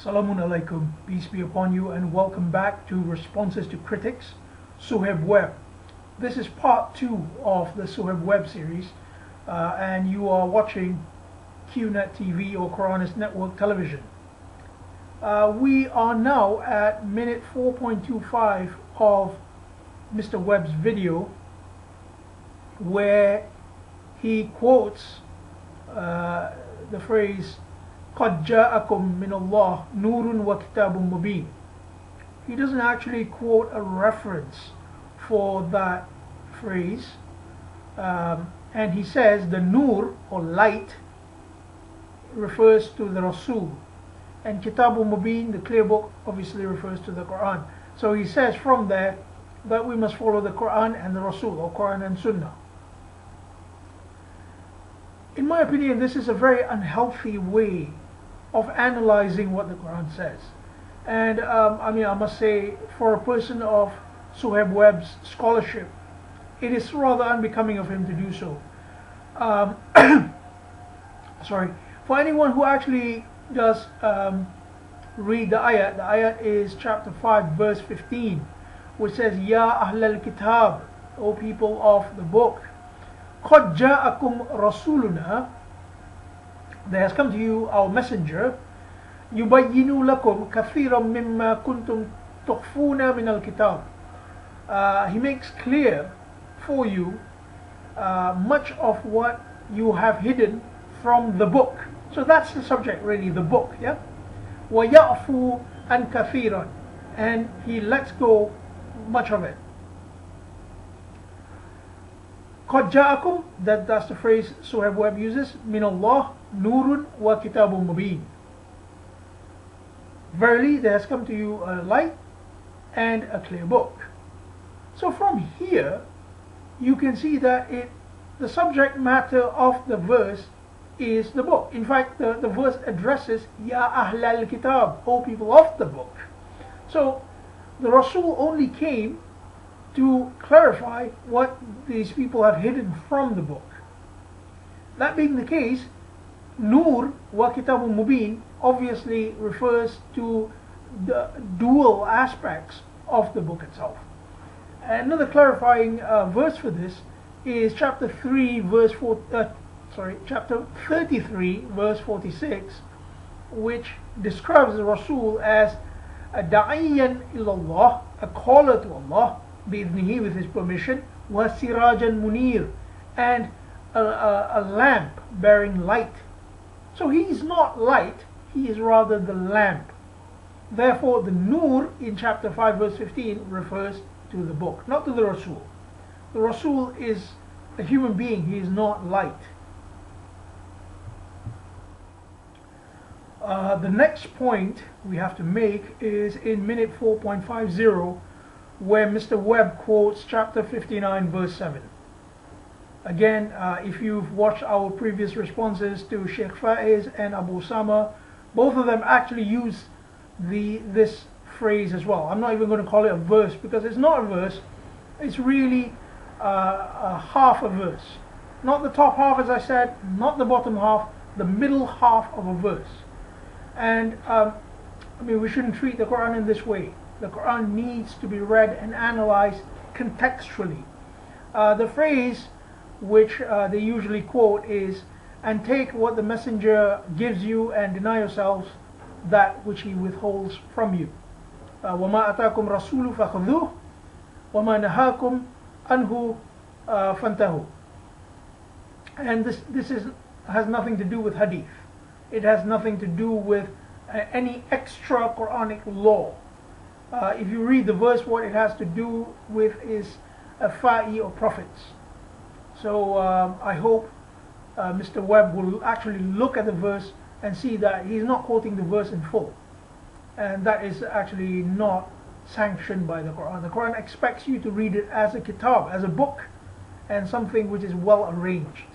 Salamun alaikum, peace be upon you, and welcome back to Responses to Critics, Suhaib Webb. This is part 2 of the Suhaib Webb series, and you are watching QNet TV or Quranist Network Television. We are now at minute 4.25 of Mr. Webb's video, where he quotes the phrase قَدْ جَاءَكُم مِّنَ اللَّهِ نُورٌ وَكِتَابٌ مُبِينٌ. He doesn't actually quote a reference for that phrase, and he says the nur or light refers to the Rasul, and Kitabun Mubin, the clear book, obviously refers to the Quran. So he says from there that we must follow the Quran and the Rasul, or Quran and Sunnah. In my opinion, this is a very unhealthy way of analyzing what the Quran says. And I must say, for a person of Suhaib Webb's scholarship, it is rather unbecoming of him to do so. Sorry. For anyone who actually does read the ayat is chapter 5 verse 15, which says, Ya Ahl al-Kitab, O people of the book, قَدْ جَاءَكُمْ رَسُولُنَا, there has come to you our messenger, يُبَيِّنُ لَكُمْ كَثِيرًا مِمَّا كُنْتُمْ تُخْفُونَ مِنَ الْكِتَابِ. He makes clear for you much of what you have hidden from the book. So that's the subject really, the book. Yeah. وَيَعْفُو عَنْ كَثِيرًا, and he lets go much of it. قَدْ جَاءَكُمْ, that's the phrase Suhaib Webb uses, مِنَ اللَّهِ نُورٌ وَكِتَابٌ مُبِينٌ. Verily there has come to you a light and a clear book. So from here you can see that the subject matter of the verse is the book. In fact, the verse addresses Ya Ahl al-Kitab, O people of the book. So the Rasul only came to clarify what these people have hidden from the book. That being the case, Nur wa Kitabun Mubin obviously refers to the dual aspects of the book itself. Another clarifying verse for this is chapter 33 verse 46, which describes the Rasul as a da'iyan ilallah, a caller to Allah, bi'idhnihi, with his permission, wa sirajan munir, and a lamp bearing light. So he is not light, he is rather the lamp. Therefore the nur in chapter 5 verse 15 refers to the book, not to the Rasul. The Rasul is a human being, he is not light. The next point we have to make is in minute 4.50, where Mr. Webb quotes chapter 59 verse 7. Again, if you've watched our previous responses to Sheikh Faiz and Abu Sama, both of them actually use this phrase as well. I'm not even going to call it a verse, because it's not a verse, it's really a half a verse. Not the top half, as I said, not the bottom half, the middle half of a verse. And we shouldn't treat the Quran in this way. The Quran needs to be read and analyzed contextually. The phrase which they usually quote is, and take what the messenger gives you and deny yourselves that which he withholds from you. وَمَا أَتَاكُمْ رَسُولُ فَخُذُوهُ وَمَا نَهَاكُمْ عَنْهُ فَانْتَهُوا. And this has nothing to do with hadith. It has nothing to do with any extra Quranic law. If you read the verse, what it has to do with is a fa'i or prophets. So I hope Mr. Webb will actually look at the verse and see that he's not quoting the verse in full, and that is actually not sanctioned by the Quran. The Quran expects you to read it as a kitab, as a book, and something which is well arranged.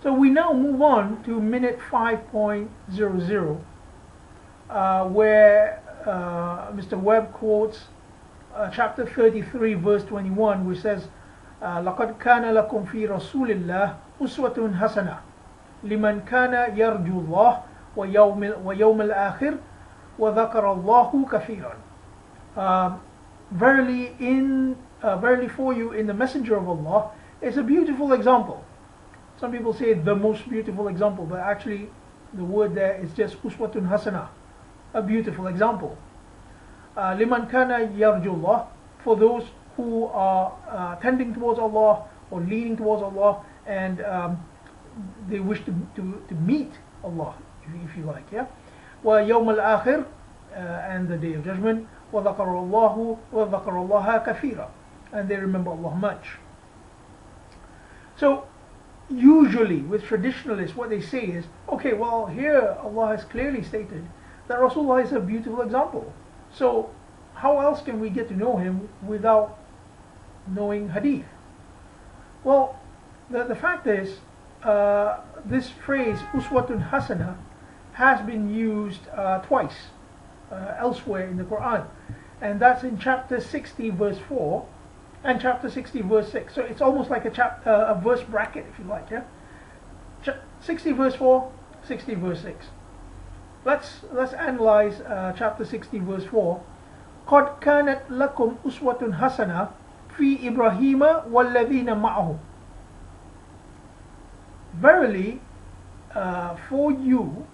So we now move on to minute 5.00, where Mr. Webb quotes chapter 33 verse 21, which says, لَقَدْ كَانَ لَكُمْ فِي رَسُولِ اللَّهِ أُسْوَةٌ حَسَنَةٌ لِمَنْ كَانَ يَرْجُو اللَّهَ ويوم الآخر وذكر الله كثيرا. Verily for you in the Messenger of Allah is a beautiful example. Some people say the most beautiful example, but actually the word there is just uswatun hasana, a beautiful example. Liman kana yarjullah, for those who are tending towards Allah or leaning towards Allah, and they wish to meet Allah, if you like, yeah. Wa yawm al-akhir, and the day of judgment. Wa dhakara Allah kathira, and they remember Allah much. So usually with traditionalists, what they say is, okay, well, here Allah has clearly stated that Rasulullah is a beautiful example. So how else can we get to know him without knowing hadith? Well, the fact is, this phrase uswatun hasana has been used twice elsewhere in the Quran, and that's in chapter 60 verse 4 and chapter 60 verse 6. So it's almost like a verse bracket, if you like, yeah. 60 verse 4, 60 verse 6. Let's analyze chapter 60 verse 4. قد كانت لكم أسوة حسنة في إبراهيم والذين معه. Verily, for you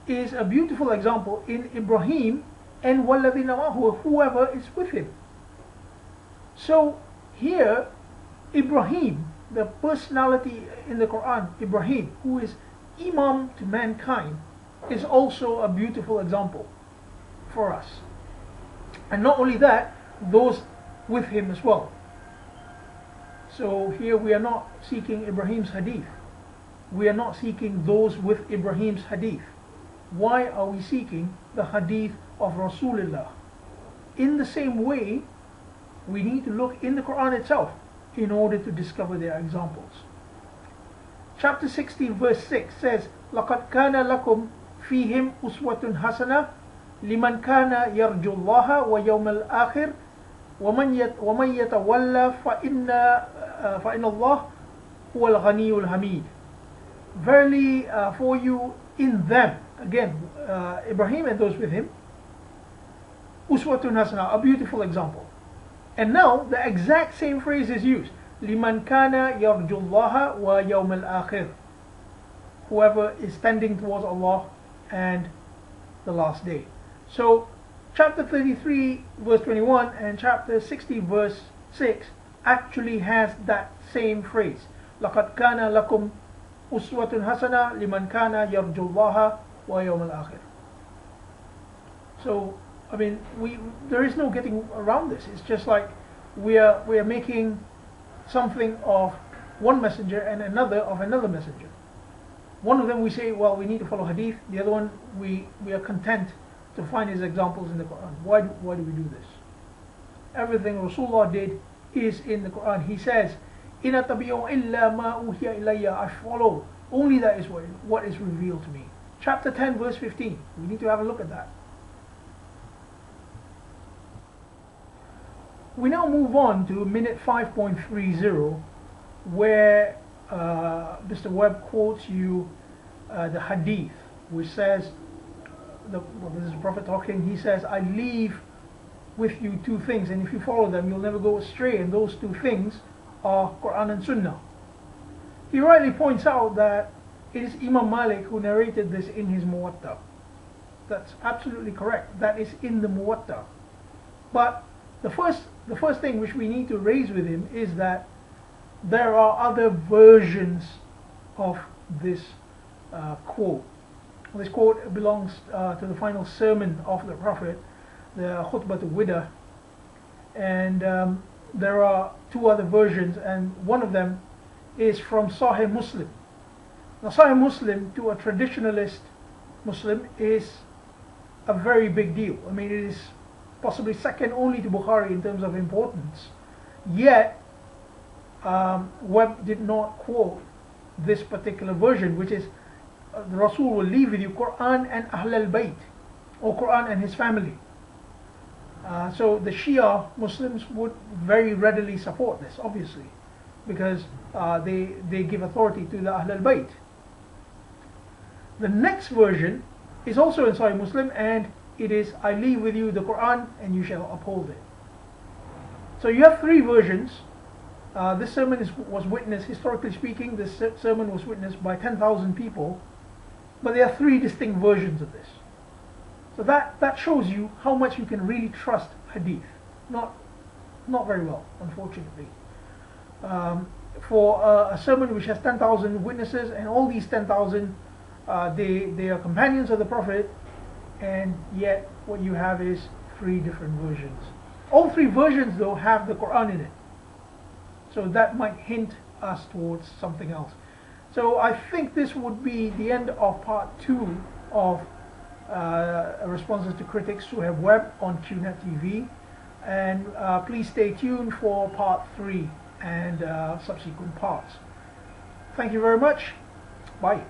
is a beautiful example in Ibrahim and وَالَّذِينَ مَعَهُ, whoever is with him. So here, Ibrahim, the personality in the Quran, Ibrahim, who is Imam to mankind, is also a beautiful example for us. And not only that, those with him as well. So here we are not seeking Ibrahim's hadith. We are not seeking those with Ibrahim's hadith. Why are we seeking the hadith of Rasulullah? In the same way, we need to look in the Quran itself in order to discover their examples. Chapter 60 verse 6 says, لَقَدْ كَانَ لَكُمْ فِيهِمْ أُسْوَةٌ حَسَنَةٌ لِمَنْ كَانَ يَرْجُو اللَّهَ وَيَوْمَ الْآخِرِ وَمَنْ يَتَوَلَّى فَإِنَّ اللَّهَ هُوَ الْغَنِيُّ الْحَمِيدُ. Verily for you in them, again, Ibrahim and those with him, uswatun hasana, a beautiful example. And now the exact same phrase is used, liman kana yarjullaha wa yawm al-akhir, whoever is tending towards Allah and the last day. So chapter 33 verse 21 and chapter 60 verse 6 actually has that same phrase, laqad kana lakum uswatun hasana liman kana yarjullaha wa yawm al-akhir. So I mean, there is no getting around this. It's just like we are making something of one messenger and another of another messenger. One of them we say, well, we need to follow hadith. The other one we are content to find his examples in the Quran. Why do we do this? Everything Rasulullah did is in the Quran. He says, "In atabi'u illa ma uhiya ilayya." I follow only that is what is revealed to me. Chapter 10 verse 15. We need to have a look at that. We now move on to minute 5.30, where Mr. Webb quotes you the hadith, which says, this is the Prophet talking, he says, I leave with you two things, and if you follow them, you'll never go astray, and those two things are Quran and Sunnah. He rightly points out that it is Imam Malik who narrated this in his Muwatta. That's absolutely correct. That is in the Muwatta. But the first thing which we need to raise with him is that there are other versions of this quote. This quote belongs to the final sermon of the Prophet, the Khutbah al-Wida, and there are two other versions, and one of them is from Sahih Muslim. Now Sahih Muslim to a traditionalist Muslim is a very big deal. I mean, it is possibly second only to Bukhari in terms of importance. Yet Webb did not quote this particular version, which is the Rasul will leave with you Quran and Ahl al-Bayt, or Quran and his family. So the Shia Muslims would very readily support this, obviously, because they give authority to the Ahl al-Bayt. The next version is also in Sahih Muslim, and it is, I leave with you the Quran and you shall uphold it. So you have three versions. This sermon was witnessed, historically speaking, this sermon was witnessed by 10,000 people, but there are three distinct versions of this. So that shows you how much you can really trust hadith. Not very well, unfortunately. For a sermon which has 10,000 witnesses, and all these 10,000, they are companions of the Prophet, and yet what you have is three different versions. All three versions, though, have the Quran in it. So that might hint us towards something else. So I think this would be the end of part 2 of responses to critics Suhaib Webb on QNet TV. And please stay tuned for part 3 and subsequent parts. Thank you very much. Bye.